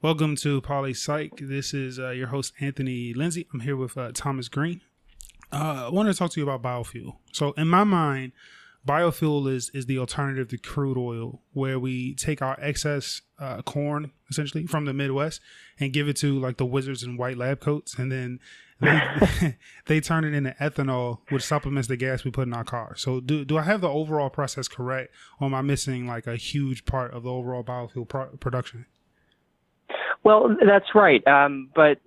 Welcome to Poly Psych. This is your host, Anthony Lindsay. I'm here with Thomas Green. I want to talk to you about biofuel. So in my mind, biofuel is the alternative to crude oil, where we take our excess corn, essentially, from the Midwest and give it to like the wizards in white lab coats. And then they turn it into ethanol, which supplements the gas we put in our cars. So do I have the overall process correct, or am I missing like a huge part of the overall biofuel production? Well, that's right. But,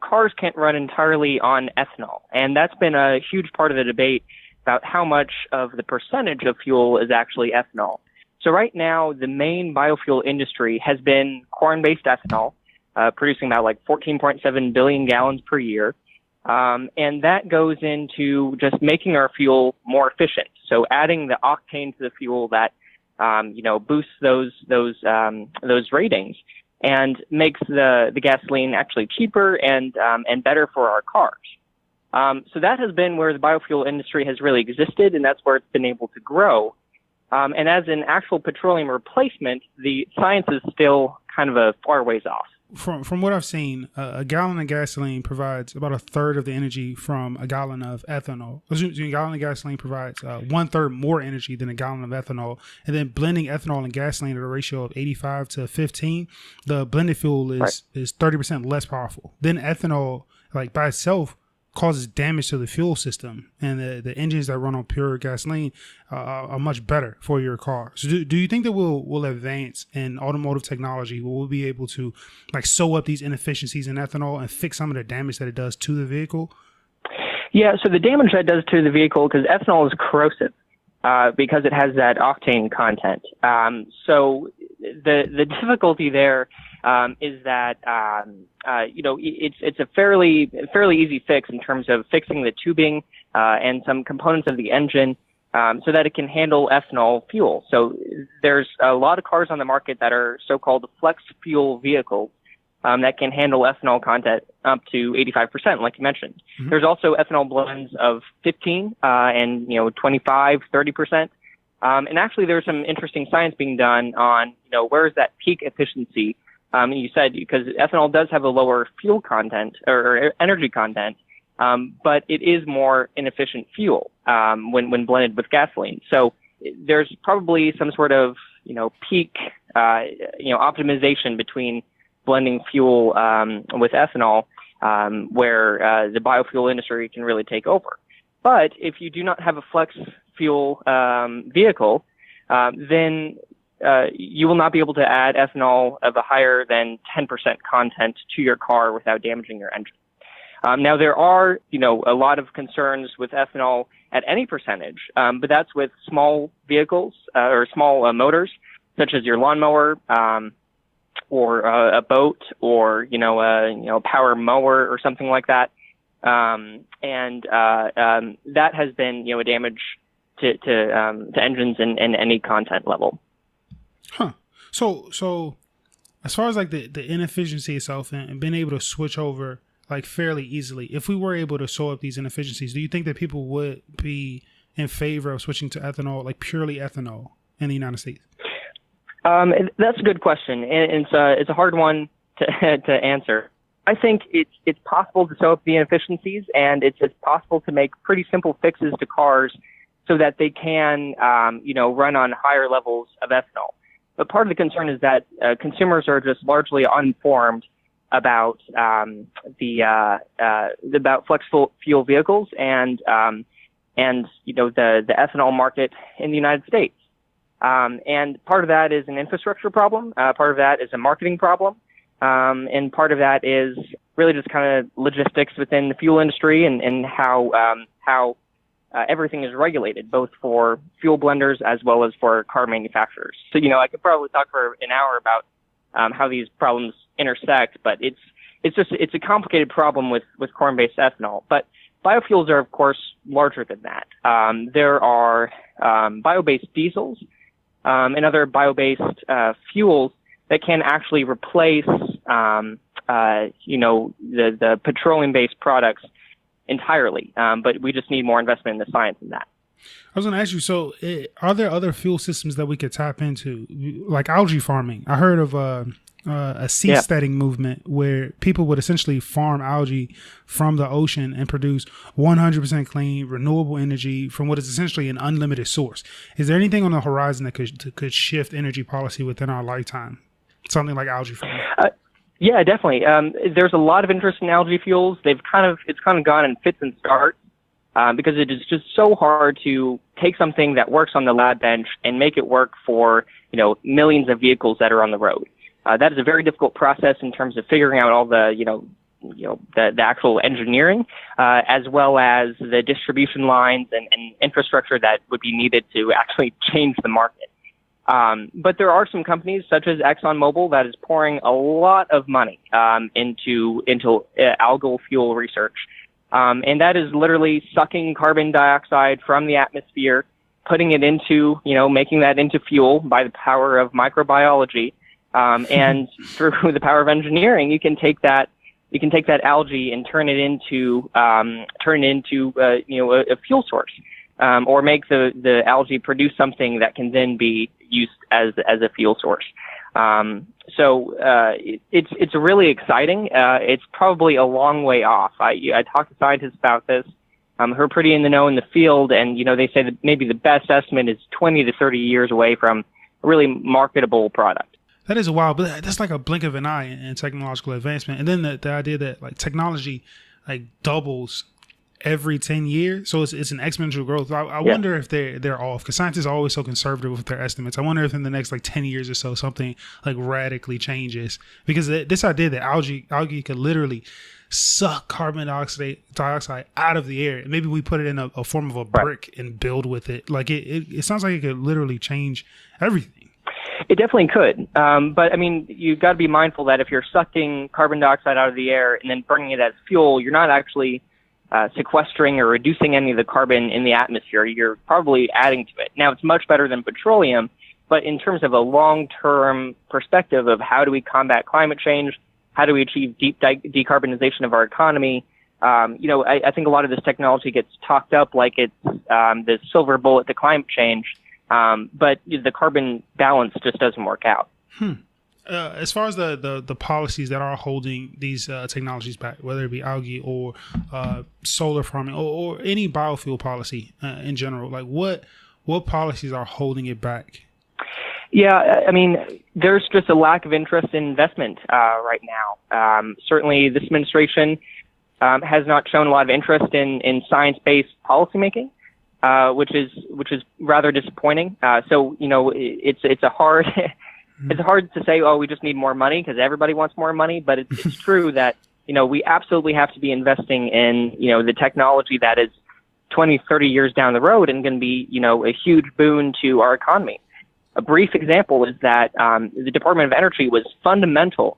cars can't run entirely on ethanol. And that's been a huge part of the debate about how much of the percentage of fuel is actually ethanol. So right now, the main biofuel industry has been corn-based ethanol, producing about like 14.7 billion gallons per year. And that goes into just making our fuel more efficient. So adding the octane to the fuel that, boosts those ratings and makes the gasoline actually cheaper and better for our cars. So that has been where the biofuel industry has really existed, and that's where it's been able to grow. And as an actual petroleum replacement, the science is still kind of a far ways off. From what I've seen, a gallon of gasoline provides about a third of the energy from a gallon of ethanol. A gallon of gasoline provides 1/3 more energy than a gallon of ethanol. And then blending ethanol and gasoline at a ratio of 85 to 15, the blended fuel is 30% less powerful. Then ethanol, like by itself, causes damage to the fuel system, and the engines that run on pure gasoline are much better for your car. So do you think that we'll advance in automotive technology? Will we be able to like sew up these inefficiencies in ethanol and fix some of the damage that it does to the vehicle? Yeah, so the damage that it does to the vehicle, because ethanol is corrosive, because it has that octane content. So the difficulty there is that it's a fairly easy fix in terms of fixing the tubing and some components of the engine so that it can handle ethanol fuel. So there's a lot of cars on the market that are so-called flex fuel vehicles that can handle ethanol content up to 85%, like you mentioned. Mm-hmm. There's also ethanol blends of 15 and 25, 30%. And actually, there's some interesting science being done on where is that peak efficiency. You said because ethanol does have a lower fuel content or energy content, but it is more inefficient fuel when blended with gasoline. So there's probably some sort of peak optimization between blending fuel with ethanol where the biofuel industry can really take over. But if you do not have a flex fuel vehicle, then you will not be able to add ethanol of a higher than 10% content to your car without damaging your engine. Now, there are, a lot of concerns with ethanol at any percentage, but that's with small vehicles or small motors, such as your lawnmower or a boat or, a power mower or something like that. And that has been, a damage to engines in any content level. Huh. So as far as like the inefficiency itself and being able to switch over like fairly easily, if we were able to sew up these inefficiencies, do you think that people would be in favor of switching to ethanol, like purely ethanol in the United States? That's a good question. And it's a hard one to answer. I think it's possible to sew up the inefficiencies, and it's possible to make pretty simple fixes to cars so that they can, run on higher levels of ethanol. But part of the concern is that consumers are just largely uninformed about about flex fuel vehicles and the ethanol market in the United States. And part of that is an infrastructure problem. Part of that is a marketing problem. And part of that is really just kind of logistics within the fuel industry and how everything is regulated, both for fuel blenders as well as for car manufacturers. So, I could probably talk for an hour about how these problems intersect, but it's a complicated problem with corn-based ethanol. But biofuels are, of course, larger than that. There are bio-based diesels and other bio-based fuels that can actually replace the petroleum-based products entirely. But we just need more investment in the science in that. I was going to ask you, so are there other fuel systems that we could tap into, like algae farming? I heard of a seasteading movement where people would essentially farm algae from the ocean and produce 100% clean, renewable energy from what is essentially an unlimited source. Is there anything on the horizon that could shift energy policy within our lifetime? Something like algae farming? Yeah, definitely. There's a lot of interest in algae fuels. It's kind of gone in fits and starts. Because it is just so hard to take something that works on the lab bench and make it work for, millions of vehicles that are on the road. That is a very difficult process in terms of figuring out all the, the actual engineering, as well as the distribution lines and infrastructure that would be needed to actually change the market. But there are some companies such as ExxonMobil that is pouring a lot of money into algal fuel research. And that is literally sucking carbon dioxide from the atmosphere, putting it into, making that into fuel by the power of microbiology. And through the power of engineering, you can take that algae and turn it into a fuel source, or make the algae produce something that can then be used as a fuel source. So it's really exciting. It's probably a long way off. I talked to scientists about this, who are pretty in the know in the field, and they say that maybe the best estimate is 20 to 30 years away from a really marketable product. That is wild, but that's like a blink of an eye in technological advancement. And then the idea that like technology like doubles every 10 years, so it's an exponential growth. I wonder if they're off, because scientists are always so conservative with their estimates. I wonder if in the next like 10 years or so something like radically changes, because this idea that algae could literally suck carbon dioxide out of the air, and maybe we put it in a form of a brick and build with it. Like it sounds like it could literally change everything. It definitely could. But I mean, you've got to be mindful that if you're sucking carbon dioxide out of the air and then burning it as fuel, you're not actually sequestering or reducing any of the carbon in the atmosphere. You're probably adding to it. Now, it's much better than petroleum, but in terms of a long-term perspective of how do we combat climate change, how do we achieve deep decarbonization of our economy, I think a lot of this technology gets talked up like it's the silver bullet to climate change, but the carbon balance just doesn't work out. As far as the policies that are holding these technologies back, whether it be algae or solar farming or any biofuel policy in general, like what policies are holding it back? Yeah, I mean, there's just a lack of interest in investment right now. Certainly, this administration has not shown a lot of interest in science-based policymaking, which is rather disappointing. So it's a hard. It's hard to say, we just need more money, because everybody wants more money. But it's true that, we absolutely have to be investing in, the technology that is 20, 30 years down the road and going to be, a huge boon to our economy. A brief example is that the Department of Energy was fundamental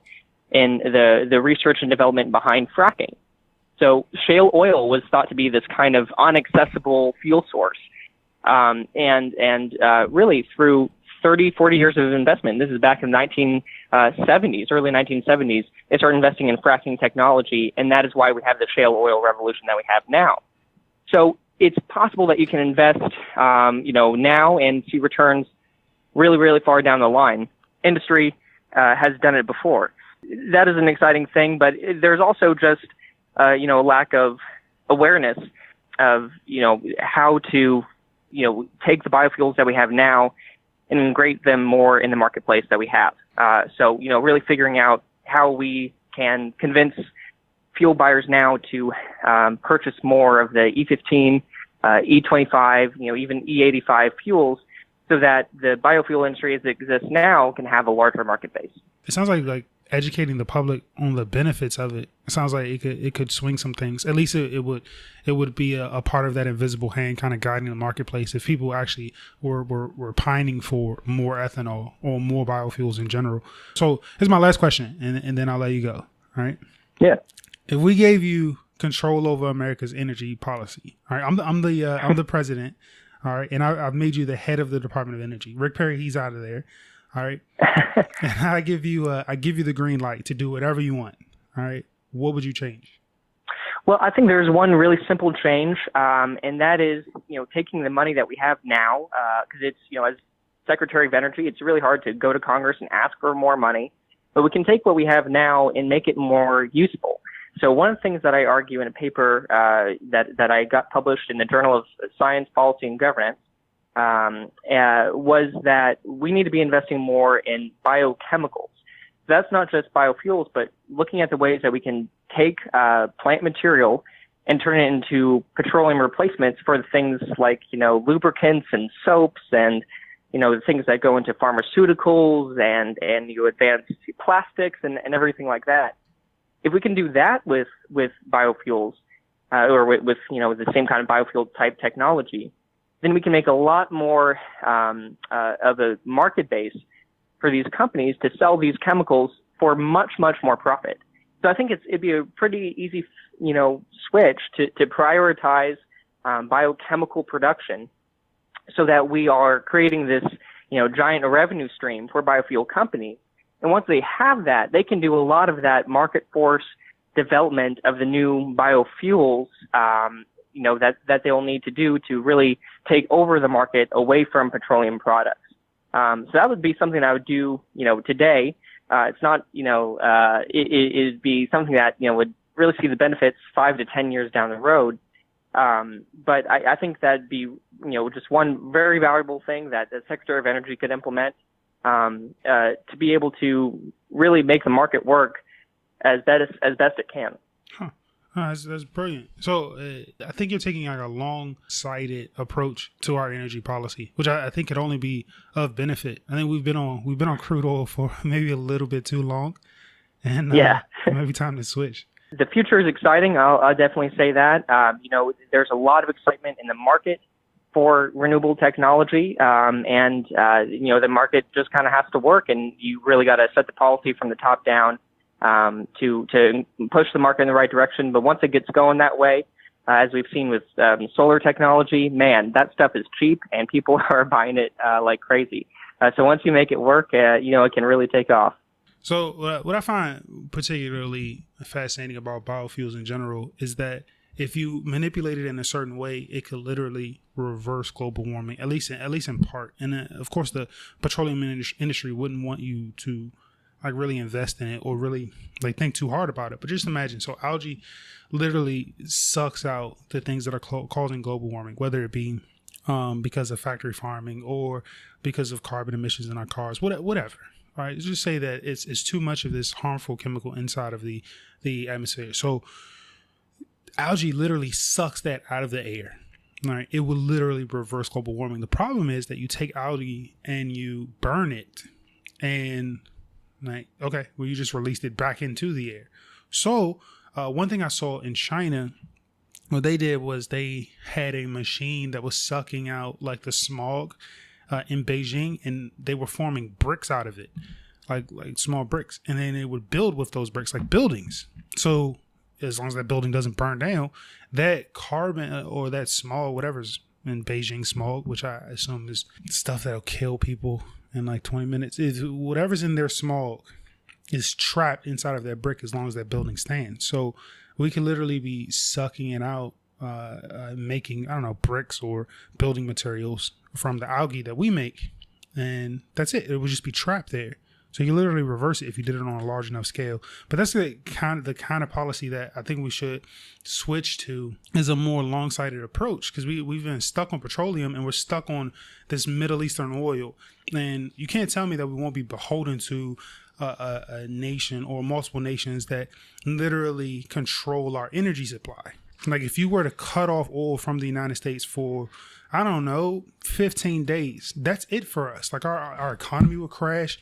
in the research and development behind fracking. So shale oil was thought to be this kind of inaccessible fuel source. And really through 30, 40 years of investment. This is back in the 1970s, early 1970s. They started investing in fracking technology, and that is why we have the shale oil revolution that we have now. So it's possible that you can invest, now and see returns really, really far down the line. Industry has done it before. That is an exciting thing, but there's also just, a lack of awareness of, how to, take the biofuels that we have now and integrate them more in the marketplace that we have. So, really figuring out how we can convince fuel buyers now to purchase more of the E15, E25, even E85 fuels, so that the biofuel industry as it exists now can have a larger market base. It sounds like educating the public on the benefits of it. It sounds like it could swing some things. At least it would be a part of that invisible hand kind of guiding the marketplace if people actually were pining for more ethanol or more biofuels in general. So here's my last question, and then I'll let you go. All right. Yeah. If we gave you control over America's energy policy, all right, I'm the president, all right, and I've made you the head of the Department of Energy. Rick Perry, he's out of there. All right. And I give you the green light to do whatever you want. All right. What would you change? Well, I think there's one really simple change, and that is, taking the money that we have now, because it's, as Secretary of Energy, it's really hard to go to Congress and ask for more money, but we can take what we have now and make it more useful. So one of the things that I argue in a paper that I got published in the Journal of Science, Policy, and Governance was that we need to be investing more in biochemicals. So that's not just biofuels, but looking at the ways that we can take plant material and turn it into petroleum replacements for things like, lubricants and soaps and, the things that go into pharmaceuticals and advanced plastics and everything like that. If we can do that with biofuels, or with the same kind of biofuel type technology, then we can make a lot more of a market base for these companies to sell these chemicals for much, much more profit. So I think it'd be a pretty easy, switch to prioritize biochemical production, so that we are creating this, giant revenue stream for biofuel companies. And once they have that, they can do a lot of that market force development of the new biofuels, that they'll need to do to really take over the market away from petroleum products. So that would be something I would do, today. It's not, it'd be something that, would really see the benefits 5 to 10 years down the road. But I think that'd be, just one very valuable thing that the Secretary of Energy could implement, to be able to really make the market work as best it can. Huh. That's brilliant. So I think you're taking like a long-sighted approach to our energy policy, which I think could only be of benefit. I think we've been on crude oil for maybe a little bit too long, and maybe time to switch. The future is exciting. I'll definitely say that. There's a lot of excitement in the market for renewable technology, and the market just kind of has to work, and you really got to set the policy from the top down to push the market in the right direction. But once it gets going that way, as we've seen with solar technology, man, that stuff is cheap, and people are buying it like crazy. So once you make it work, it can really take off. So what I find particularly fascinating about biofuels in general is that if you manipulate it in a certain way, it could literally reverse global warming, at least in part. And of course, the petroleum industry wouldn't want you to like really invest in it or really like think too hard about it. But just imagine, so algae literally sucks out the things that are causing global warming, whether it be because of factory farming or because of carbon emissions in our cars, whatever. All right, just say that it's too much of this harmful chemical inside of the atmosphere. So algae literally sucks that out of the air. All right, it will literally reverse global warming. The problem is that you take algae and you burn it, and you just released it back into the air. So one thing I saw in China, what they did was they had a machine that was sucking out like the smog in Beijing, and they were forming bricks out of it, like small bricks, and then they would build with those bricks like buildings. So as long as that building doesn't burn down, that carbon or that smog, whatever's in Beijing smog, which I assume is stuff that'll kill people in like 20 minutes, whatever's in their smog is trapped inside of that brick as long as that building stands. So we could literally be sucking it out, making, bricks or building materials from the algae that we make, and that's it. It would just be trapped there. So you literally reverse it if you did it on a large enough scale. But that's the kind of policy that I think we should switch to, is a more long-sighted approach, because we've been stuck on petroleum and we're stuck on this Middle Eastern oil, and you can't tell me that we won't be beholden to a nation or multiple nations that literally control our energy supply. Like if you were to cut off oil from the United States for 15 days, that's it for us. Like our economy would crash.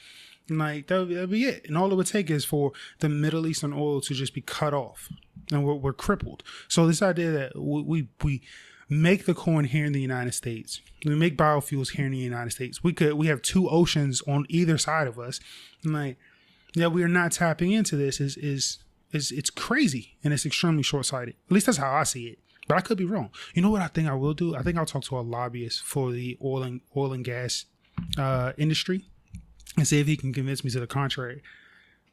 Like that'd be it. And all it would take is for the Middle Eastern oil to just be cut off, and we're crippled. So this idea that we make the corn here in the United States, we make biofuels here in the United States. We have two oceans on either side of us. And we are not tapping into this is it's crazy, and it's extremely short-sighted. At least that's how I see it. But I could be wrong. You know what I think I will do? I think I'll talk to a lobbyist for the oil and gas industry and see if he can convince me to the contrary.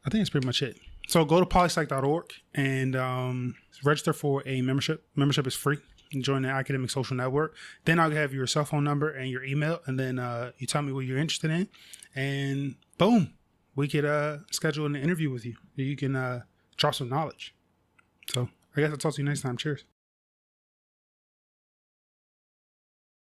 I think that's pretty much it. So go to polyspsych.org and register for a membership. Membership is free. Join the Academic Social Network. Then I'll have your cell phone number and your email, and then you tell me what you're interested in, and boom, we could schedule an interview with you. You can drop some knowledge. So I guess I'll talk to you next time. Cheers.